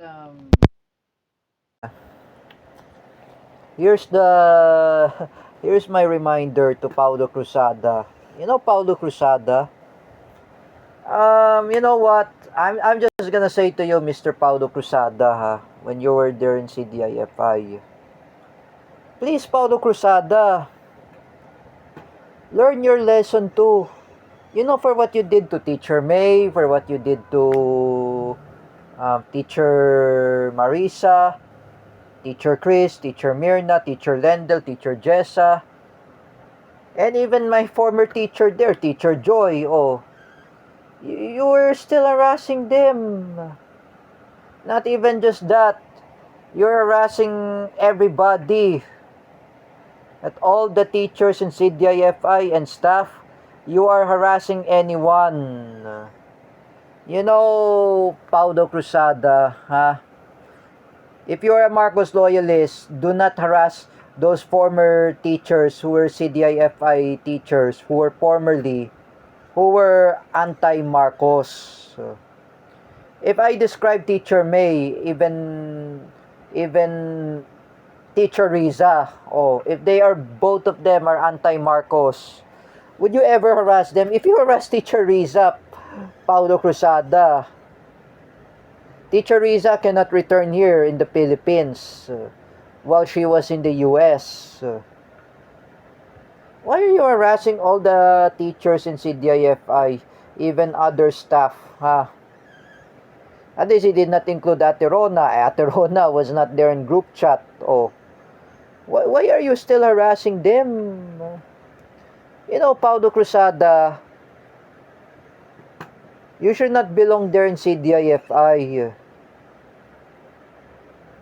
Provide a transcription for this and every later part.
um, here's the here's my reminder to Paulo Cruzada. You know Paulo Cruzada? You know what? I'm just gonna say to you, Mr. Paulo Cruzada, ha, when you were there in CDIFI. Please, Paulo Cruzada, learn your lesson too. You know, for what you did to Teacher May, for what you did to Teacher Marisa, Teacher Chris, Teacher Mirna, Teacher Lendel, Teacher Jessa, and even my former teacher there, Teacher Joy. Oh, you were still harassing them. Not even just that. You're harassing everybody. At all the teachers in CDIFI and staff, you are harassing anyone. You know, Paulo Cruzada, ha? If you're a Marcos loyalist, do not harass those former teachers who were CDIFI teachers who were anti-Marcos. If I describe Teacher May, even Teacher Riza, oh, if they are both of them are anti-Marcos, would you ever harass them? If you harass Teacher Riza, Paulo Cruzada, Teacher Riza cannot return here in the Philippines while she was in the US. Why are you harassing all the teachers in CDIFI, even other staff, ha? At least he did not include Ate Rona. Ate Rona was not there in group chat. Oh, why are you still harassing them? You know, Paulo Cruzada, you should not belong there in CDIFI.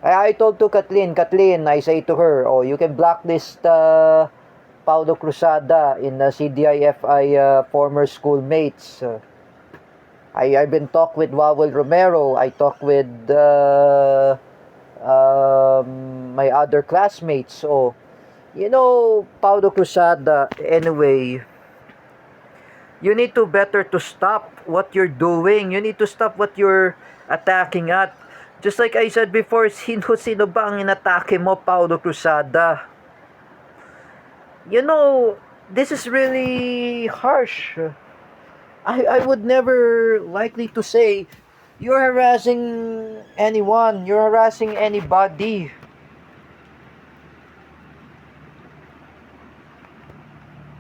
I told to Kathleen, I say to her, oh, you can blacklist Paulo Cruzada in CDIFI former schoolmates. I've been talk with Wawel Romero. I talk with my other classmates. Oh, you know, Paulo Cruzada, anyway, you need to better to stop what you're doing. You need to stop what you're attacking at. Just like I said before, sino ba ang inatake mo, Paulo Cruzada? You know, this is really harsh. I would never likely to say you're harassing anyone, you're harassing anybody.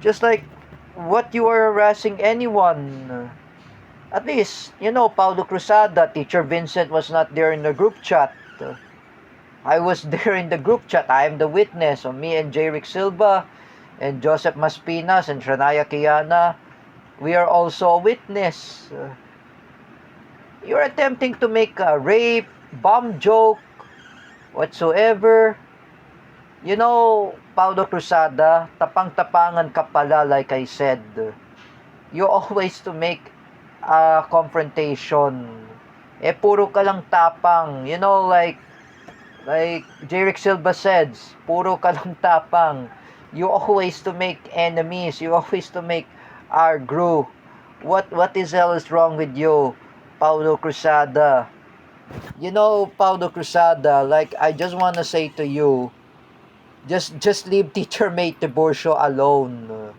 Just like what you are harassing anyone. At least, you know, Paulo Cruzada, Teacher Vincent was not there in the group chat. I was there in the group chat. I am the witness of me and J. Rick Silva and Joseph Maspinas and Shranaya Kiana. We are also a witness. You're attempting to make a rape, bomb joke, whatsoever. You know, Paulo Cruzada, tapang-tapangan ka pala, like I said. You always to make a confrontation. Puro ka lang tapang. You know, like Jerick Silva says, puro ka lang tapang. You always to make enemies. You always to make argue. What is else wrong with you, Paulo Cruzada? You know, Paulo Cruzada, like I just want to say to you, just leave Teacher May Tiburcio alone.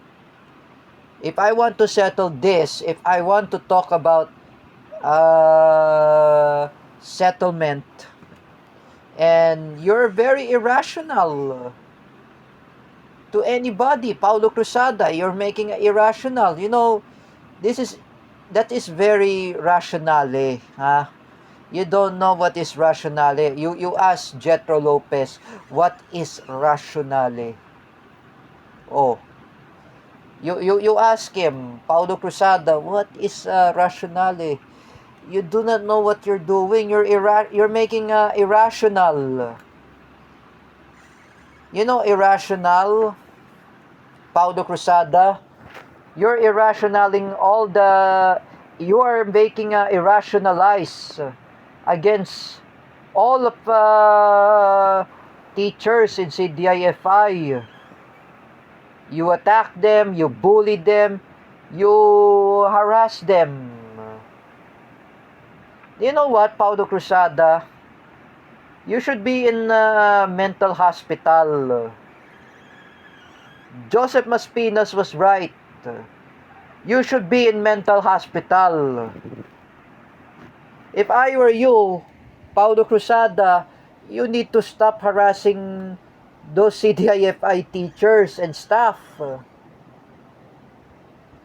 If I want to settle this, if I want to talk about settlement, and you're very irrational to anybody, Paulo Cruzada, you're making irrational. You know, that is very rationale, huh? You don't know what is rationale. You ask Jetro Lopez, what is rationale? Oh, you ask him, Paulo Cruzada, what is rationale? You do not know what you're doing. You're making irrational. You know irrational, Paulo Cruzada. You're irrationaling all the. You are making irrationalize against all of teachers in CDIFI. You attack them, you bully them, you harass them. You know what, Paulo Cruzada? You should be in a mental hospital. Joseph Maspinas was right. You should be in mental hospital. If I were you, Paulo Cruzada, you need to stop harassing those CDIFI teachers and staff.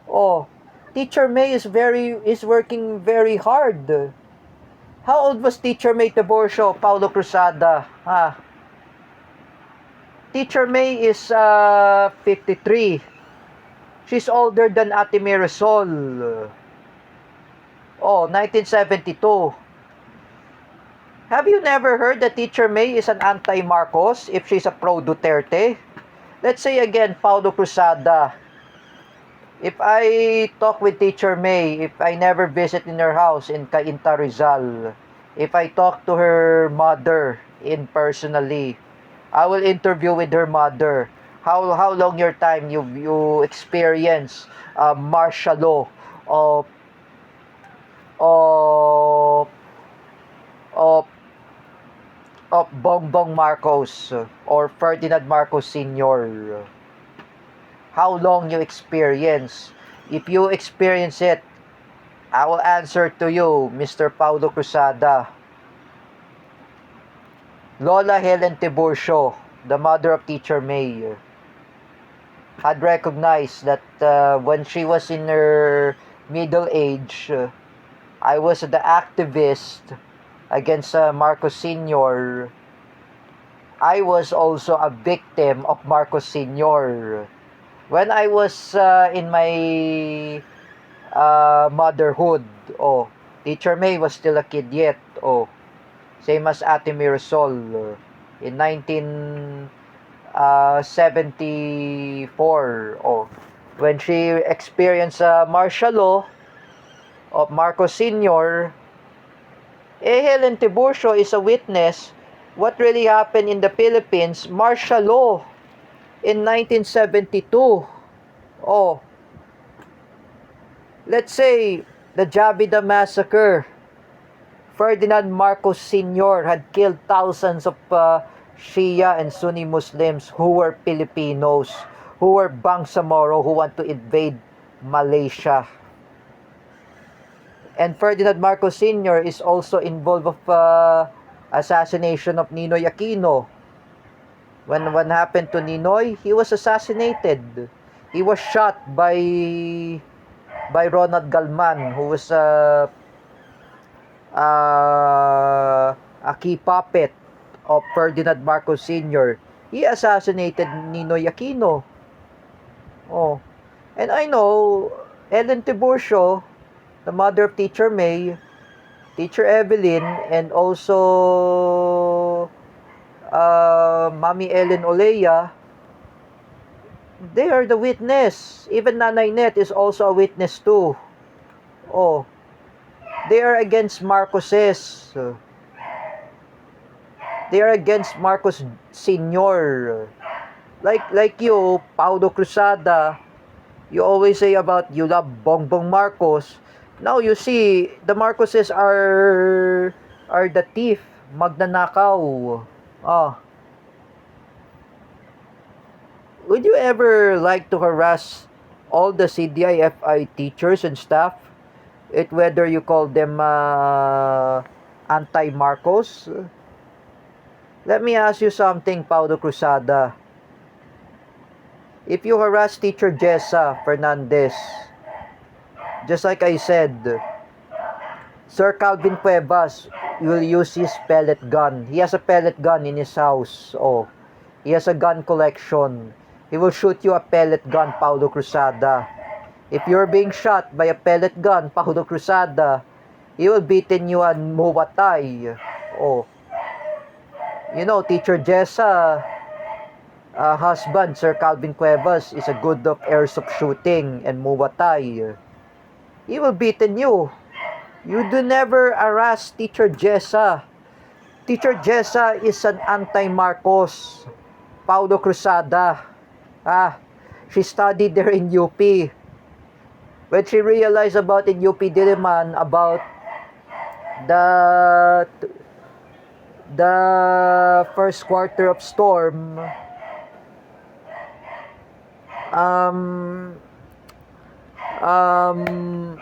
Oh, Teacher May is working very hard. How old was Teacher May Tiburcio, Paulo Cruzada? Teacher May is 53. She's older than Ate Marisol. Oh, 1972. Have you never heard that Teacher May is an anti-Marcos if she's a pro-Duterte? Let's say again, Paulo Cruzada. If I talk with Teacher May, if I never visit in her house in Cainta Rizal, if I talk to her mother personally, I will interview with her mother. How long your time you experience martial law of of of of Bongbong Marcos or Ferdinand Marcos Sr. How long you experience? If you experience it, I will answer to you, Mr. Paulo Cruzada. Lola Helen Tiburcio, the mother of Teacher May, had recognized that when she was in her middle age, I was the activist against Marcos Sr. I was also a victim of Marcos Sr. When I was in my motherhood, Teacher May was still a kid yet, same as Ate Marisol, in 1974, when she experienced martial law of Marcos Sr., Helen Tiburcio is a witness what really happened in the Philippines, martial law in 1972. Let's say the Jabida massacre. Ferdinand Marcos Sr. had killed thousands of Shia and Sunni Muslims who were Filipinos, who were Bangsamoro, who want to invade Malaysia. And Ferdinand Marcos Sr. is also involved of assassination of Ninoy Aquino. When happened to Ninoy, he was assassinated. He was shot by Ronald Galman, who was a key puppet of Ferdinand Marcos Sr. He assassinated Ninoy Aquino. And I know Helen Tiburcio, the mother of Teacher May, Teacher Evelyn, and also Mami Ellen Olea, they are the witness. Even Nanay Net is also a witness too. They are against Marcoses. They are against Marcos Sr. Like you, Paulo Cruzada, you always say about you love Bongbong Marcos. Now you see the Marcoses are the thief, magnanakaw. Would you ever like to harass all the CDIFI teachers and staff? Whether you call them anti-Marcos? Let me ask you something, Paulo Cruzada. If you harass Teacher Jessa Fernandez, just like I said, Sir Calvin Cuevas will use his pellet gun. He has a pellet gun in his house. He has a gun collection. He will shoot you a pellet gun, Paulo Cruzada. If you're being shot by a pellet gun, Paulo Cruzada, he will beaten you on Muwatay. You know, Teacher Jessa husband, Sir Calvin Cuevas, is a good of airsoft shooting and Muwatay. He will beaten you. You do never harass Teacher Jessa. Teacher Jessa is an anti-Marcos. Paulo Cruzada. She studied there in UP. When she realized about in UP Diliman about the first quarter of Storm, um, um,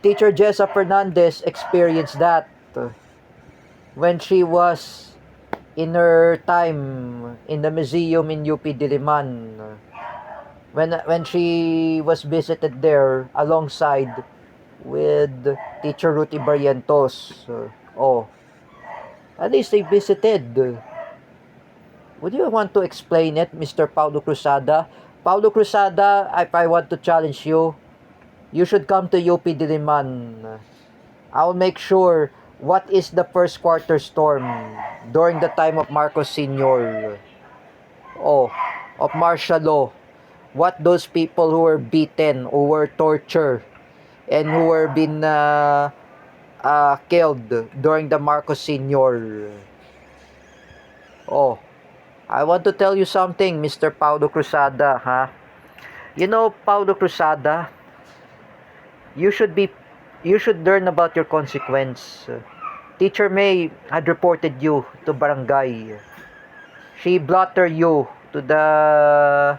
Teacher Jessa Fernandez experienced that when she was in her time in the museum in UP Diliman. When she was visited there alongside with Teacher Ruti Barrientos. At least they visited. Would you want to explain it, Mr. Paulo Cruzada? Paulo Cruzada, if I want to challenge you, you should come to UP Diliman. I'll make sure what is the first quarter storm during the time of Marcos Sr. Of martial law. What those people who were beaten, who were tortured, and who were been killed during the Marcos Sr. I want to tell you something, Mr. Paulo Cruzada, ha? You know, Paulo Cruzada, you should learn about your consequence. Teacher May had reported you to barangay. She blotted you to the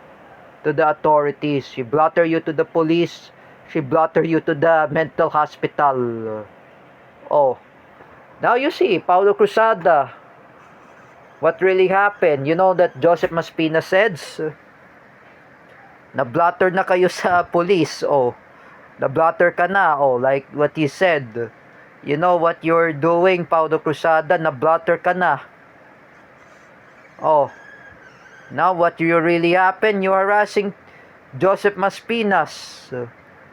authorities. She blotted you to the police. She blotted you to the mental hospital. Now you see, Paulo Cruzada, what really happened. You know that Joseph Maspina says, na-blotter na kayo sa police. Na-blotter ka na. Like what he said. You know what you're doing, Paulo Cruzada, na-blotter ka na. Now what you really happen, you are harassing Joseph Maspinas,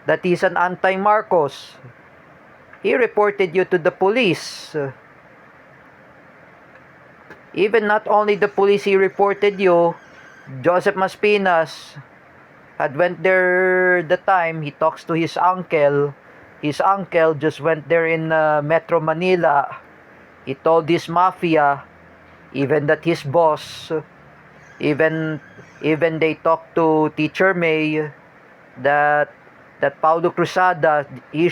that he's an anti-Marcos. He reported you to the police. Even not only the police he reported you, Joseph Maspinas had went there the time he talks to his uncle. His uncle just went there in Metro Manila. He told this mafia, even that his boss, even they talked to Teacher May, that Paulo Cruzada, he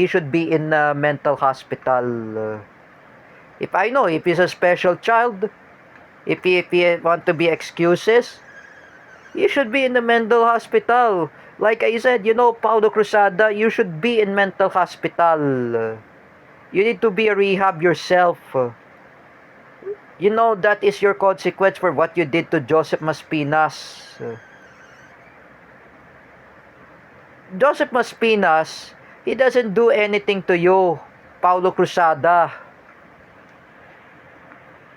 should be in a mental hospital. If I know, if he's a special child, if he want to be excuses, he should be in the mental hospital. Like I said, you know, Paulo Cruzada, you should be in mental hospital. You need to be a rehab yourself. You know that is your consequence for what you did to Joseph Maspinas. Joseph Maspinas, he doesn't do anything to you, Paulo Cruzada.